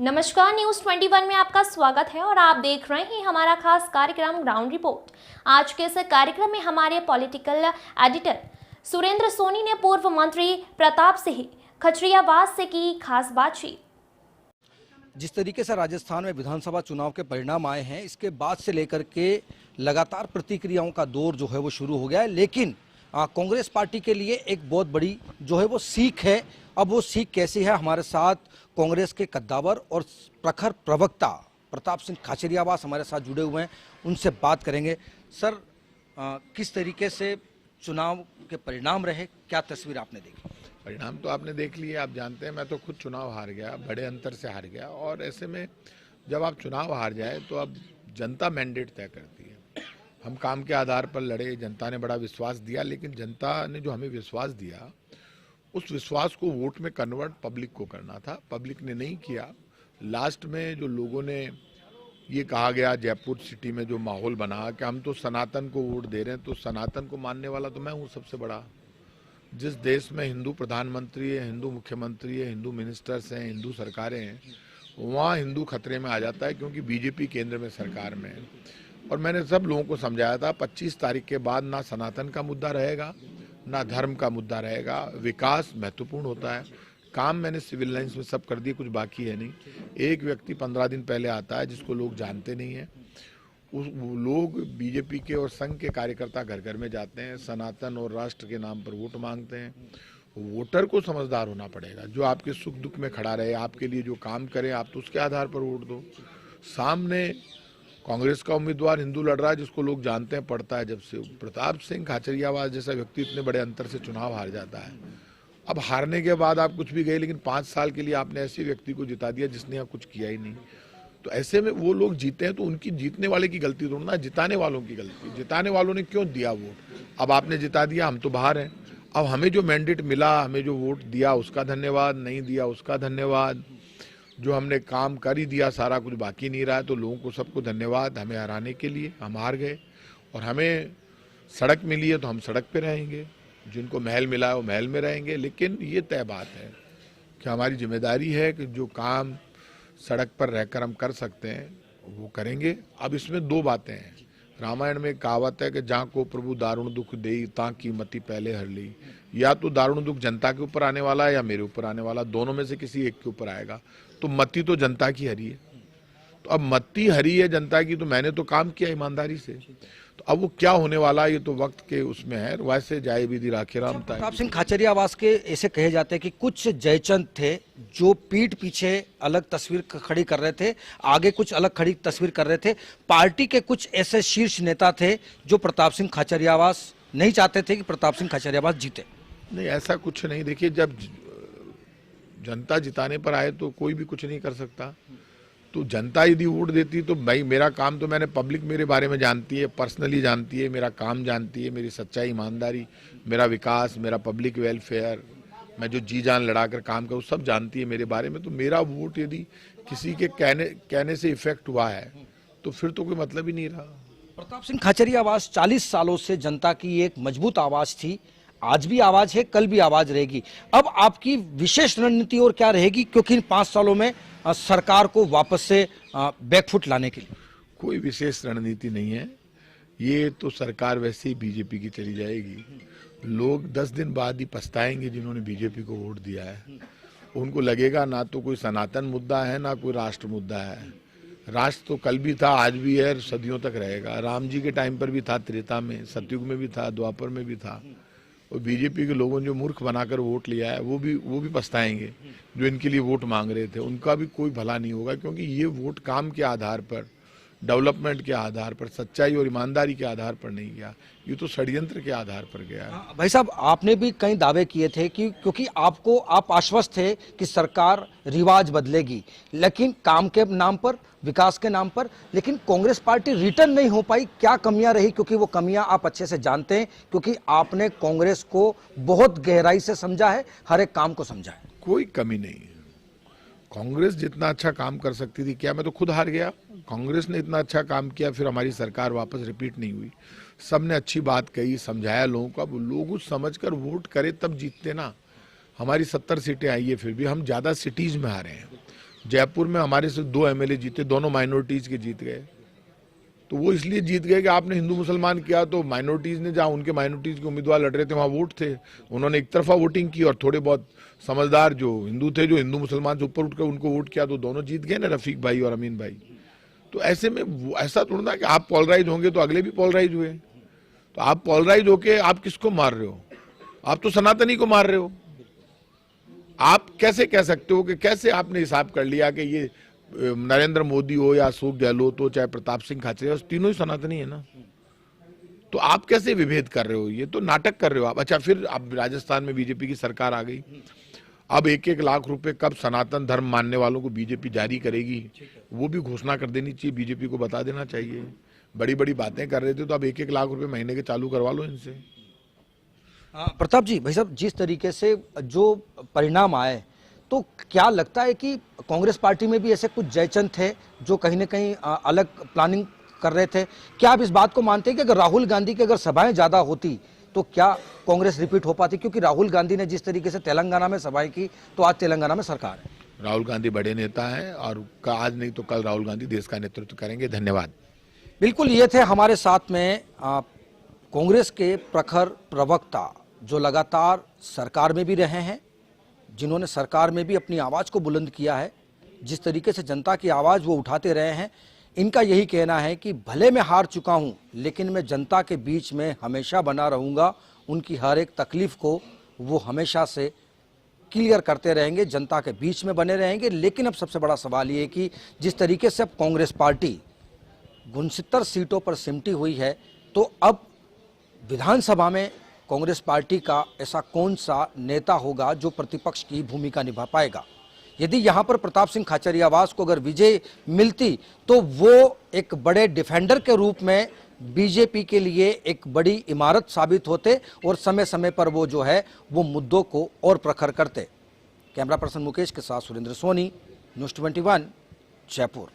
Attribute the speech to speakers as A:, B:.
A: नमस्कार, न्यूज 21 में आपका स्वागत है और आप देख रहे हैं हमारा खास कार्यक्रम ग्राउंड रिपोर्ट। आज के इस कार्यक्रम में हमारे पॉलिटिकल एडिटर सुरेंद्र सोनी ने पूर्व मंत्री प्रताप सिंह खचरियावास से की खास बातचीत।
B: जिस तरीके से राजस्थान में विधानसभा चुनाव के परिणाम आए हैं, इसके बाद से लेकर के लगातार प्रतिक्रियाओं का दौर जो है वो शुरू हो गया है। लेकिन कांग्रेस पार्टी के लिए एक बहुत बड़ी जो है वो सीख है। अब वो सीख कैसी है, हमारे साथ कांग्रेस के कद्दावर और प्रखर प्रवक्ता प्रताप सिंह खाचरियावास हमारे साथ जुड़े हुए हैं, उनसे बात करेंगे। सर, किस तरीके से चुनाव के परिणाम रहे, क्या तस्वीर आपने देखी?
C: परिणाम तो आपने देख लिए। आप जानते हैं मैं तो खुद चुनाव हार गया, बड़े अंतर से हार गया। और ऐसे में जब आप चुनाव हार जाए तो अब जनता मैंडेट तय करती है। हम काम के आधार पर लड़े, जनता ने बड़ा विश्वास दिया, लेकिन जनता ने जो हमें विश्वास दिया उस विश्वास को वोट में कन्वर्ट पब्लिक को करना था। पब्लिक ने नहीं किया। लास्ट में जो लोगों ने ये कहा गया, जयपुर सिटी में जो माहौल बना कि हम तो सनातन को वोट दे रहे हैं, तो सनातन को मानने वाला तो मैं हूँ सबसे बड़ा। जिस देश में हिंदू प्रधानमंत्री है, हिंदू मुख्यमंत्री है, हिंदू मिनिस्टर्स हैं, हिंदू सरकारें हैं, वहाँ हिंदू खतरे में आ जाता है, क्योंकि बीजेपी केंद्र में सरकार में है। और मैंने सब लोगों को समझाया था 25 तारीख के बाद ना सनातन का मुद्दा रहेगा, ना धर्म का मुद्दा रहेगा। विकास महत्वपूर्ण होता है। काम मैंने सिविल लाइन्स में सब कर दिए, कुछ बाकी है नहीं। एक व्यक्ति 15 दिन पहले आता है जिसको लोग जानते नहीं हैं। वो लोग बीजेपी के और संघ के कार्यकर्ता घर घर में जाते हैं, सनातन और राष्ट्र के नाम पर वोट मांगते हैं। वोटर को समझदार होना पड़ेगा, जो आपके सुख दुख में खड़ा रहे, आपके लिए जो काम करे, आप तो उसके आधार पर वोट दो। सामने कांग्रेस का उम्मीदवार हिंदू लड़ रहा है, जिसको लोग जानते हैं, पढ़ता है। जब से प्रताप सिंह खाचरियावास जैसा व्यक्ति इतने बड़े अंतर से चुनाव हार जाता है, अब हारने के बाद आप कुछ भी गए, लेकिन 5 साल के लिए आपने ऐसे व्यक्ति को जिता दिया जिसने आप कुछ किया ही नहीं। तो ऐसे में वो लोग जीते हैं तो उनकी जीतने वाले की गलती थोड़ी ना, जिताने वालों की गलती। जिताने वालों ने क्यों दिया वोट? अब आपने जिता दिया, हम तो बाहर हैं। अब हमें जो मैंडेट मिला, हमें जो वोट दिया उसका धन्यवाद, नहीं दिया उसका धन्यवाद। जो हमने काम कर ही दिया, सारा कुछ बाकी नहीं रहा है, तो लोगों को सबको धन्यवाद। हमें हराने के लिए हम हार गए और हमें सड़क मिली है तो हम सड़क पे रहेंगे, जिनको महल मिला है वो महल में रहेंगे। लेकिन ये तय बात है कि हमारी जिम्मेदारी है कि जो काम सड़क पर रहकर हम कर सकते हैं वो करेंगे। अब इसमें 2 बातें हैं। रामायण में कहावत है कि जहाँ को प्रभु दारुण दुख देई तां की मति पहले हर ली। या तो दारुण दुख जनता के ऊपर आने वाला है या मेरे ऊपर आने वाला, दोनों में से किसी एक के ऊपर आएगा। तो मति तो जनता की हरी है। तो अब मति हरी है जनता की, तो मैंने तो काम किया ईमानदारी से। तो अब वो क्या होने वाला है ये तो वक्त के उसमें है। वैसे जाए विधि राखे राम।
B: प्रताप सिंह खाचरियावास के ऐसे कहे जाते हैं कि कुछ जयचंद थे जो पीठ पीछे अलग तस्वीर खड़ी कर रहे थे, आगे कुछ अलग खड़ी तस्वीर कर रहे थे। पार्टी के कुछ ऐसे शीर्ष नेता थे जो प्रताप सिंह खाचरियावास नहीं चाहते थे कि प्रताप सिंह खाचरियावास जीते।
C: नहीं, ऐसा कुछ नहीं। देखिए, जब जनता जिताने पर आए तो कोई भी कुछ नहीं कर सकता। तो जनता यदि वोट देती तो भाई मेरा काम तो मैंने, पब्लिक मेरे बारे में जानती है, पर्सनली जानती है, मेरा काम जानती है, मेरी सच्चाई, ईमानदारी, मेरा विकास, मेरा पब्लिक वेलफेयर, मैं जो जी जान लड़ाकर काम करूँ, सब जानती है मेरे बारे में। तो मेरा वोट यदि किसी के कहने से इफेक्ट हुआ है तो फिर तो कोई मतलब ही नहीं रहा।
B: प्रताप सिंह खाचरियावास 40 सालों से जनता की एक मजबूत आवाज थी, आज भी आवाज है, कल भी आवाज रहेगी। अब आपकी विशेष रणनीति और क्या रहेगी, क्योंकि इन 5 सालों में सरकार को वापस से बैकफुट लाने के लिए?
C: कोई विशेष रणनीति नहीं है। ये तो सरकार वैसे ही बीजेपी की चली जाएगी। लोग 10 दिन बाद ही पछताएंगे जिन्होंने बीजेपी को वोट दिया है। उनको लगेगा ना तो कोई सनातन मुद्दा है, ना कोई राष्ट्र मुद्दा है। राष्ट्र तो कल भी था, आज भी है, सदियों तक रहेगा। राम जी के टाइम पर भी था, त्रेता में, सतयुग में भी था, द्वापर में भी था। और बीजेपी के लोगों ने जो मूर्ख बनाकर वोट लिया है वो भी पछताएंगे। जो इनके लिए वोट मांग रहे थे उनका भी कोई भला नहीं होगा, क्योंकि ये वोट काम के आधार पर, डेवलपमेंट के आधार पर, सच्चाई और ईमानदारी के आधार पर नहीं गया, ये तो षड्यंत्र के आधार पर गया है।
B: भाई साहब, आपने भी कई दावे किए थे कि क्योंकि आप आश्वस्त थे कि सरकार रिवाज बदलेगी, लेकिन काम के नाम पर, विकास के नाम पर, लेकिन कांग्रेस पार्टी रिटर्न नहीं हो पाई। क्या कमियां रही? क्योंकि वो कमियां आप अच्छे से जानते हैं, क्योंकि आपने कांग्रेस को बहुत गहराई से समझा है, हर एक काम को समझा है।
C: कोई कमी नहीं है। कांग्रेस जितना अच्छा काम कर सकती थी किया। मैं तो खुद हार गया। कांग्रेस ने इतना अच्छा काम किया, फिर हमारी सरकार वापस रिपीट नहीं हुई। सबने अच्छी बात कही, समझाया लोगों को। अब लोग समझकर वोट करे तब जीतते ना। हमारी 70 सीटें आई है, फिर भी हम ज़्यादा सिटीज़ में हारे हैं। जयपुर में हमारे से 2 एमएलए जीते, दोनों माइनॉरिटीज के जीत गए। तो वो इसलिए जीत गए कि आपने हिंदू मुसलमान किया, तो माइनॉरिटीज ने, जहां उनके माइनॉरिटीज के उम्मीदवार लड़ रहे थे वहां वोट थे, उन्होंने एक तरफा वोटिंग की, और थोड़े बहुत समझदार जो हिंदू थे, जो हिंदू मुसलमान से ऊपर उठकर उनको वोट किया, तो दोनों जीत गए ना, रफीक भाई और अमीन भाई। तो ऐसे में ऐसा थोड़ा ना कि आप पोलराइज होंगे तो अगले भी पोलराइज हुए। तो आप पोलराइज होके आप किसको मार रहे हो? आप तो सनातनी को मार रहे हो। आप कैसे कह सकते हो कि कैसे आपने हिसाब कर लिया कि ये नरेंद्र मोदी हो या अशोक गहलोत हो चाहे प्रताप सिंह खाचरे हो, तीनों ही सनातनी है ना। तो आप कैसे विभेद कर रहे हो? ये तो नाटक कर रहे हो आप। अच्छा, फिर अब राजस्थान में बीजेपी की सरकार आ गई, अब 1-1 लाख रुपए कब सनातन धर्म मानने वालों को बीजेपी जारी करेगी, वो भी घोषणा कर देनी चाहिए, बीजेपी को बता देना चाहिए। बड़ी बड़ी बातें कर रहे थे तो अब 1-1 लाख रुपए महीने के चालू करवा लो इनसे।
B: प्रताप जी, भाई साहब, जिस तरीके से जो परिणाम आए, तो क्या लगता है कि कांग्रेस पार्टी में भी ऐसे कुछ जयचंद थे जो कहीं ना कहीं अलग प्लानिंग कर रहे थे? क्या आप इस बात को मानते हैं कि अगर राहुल गांधी की अगर सभाएं ज्यादा होती तो क्या कांग्रेस रिपीट हो पाती? क्योंकि राहुल गांधी ने जिस तरीके से तेलंगाना में सभाएं की, तो आज तेलंगाना में सरकार है।
C: राहुल गांधी बड़े नेता हैं और आज नहीं तो कल राहुल गांधी देश का नेतृत्व करेंगे। धन्यवाद।
B: बिल्कुल, ये थे हमारे साथ में कांग्रेस के प्रखर प्रवक्ता जो लगातार सरकार में भी रहे हैं, जिन्होंने सरकार में भी अपनी आवाज़ को बुलंद किया है, जिस तरीके से जनता की आवाज़ वो उठाते रहे हैं। इनका यही कहना है कि भले मैं हार चुका हूं, लेकिन मैं जनता के बीच में हमेशा बना रहूंगा। उनकी हर एक तकलीफ को वो हमेशा से क्लियर करते रहेंगे, जनता के बीच में बने रहेंगे। लेकिन अब सबसे बड़ा सवाल ये कि जिस तरीके से अब कांग्रेस पार्टी 69 सीटों पर सिमटी हुई है, तो अब विधानसभा में कांग्रेस पार्टी का ऐसा कौन सा नेता होगा जो प्रतिपक्ष की भूमिका निभा पाएगा? यदि यहां पर प्रताप सिंह खाचरियावास को अगर विजय मिलती तो वो एक बड़े डिफेंडर के रूप में बीजेपी के लिए एक बड़ी इमारत साबित होते और समय समय पर वो जो है वो मुद्दों को और प्रखर करते। कैमरा पर्सन मुकेश के साथ सुरेंद्र सोनी, न्यूज़ 21, जयपुर।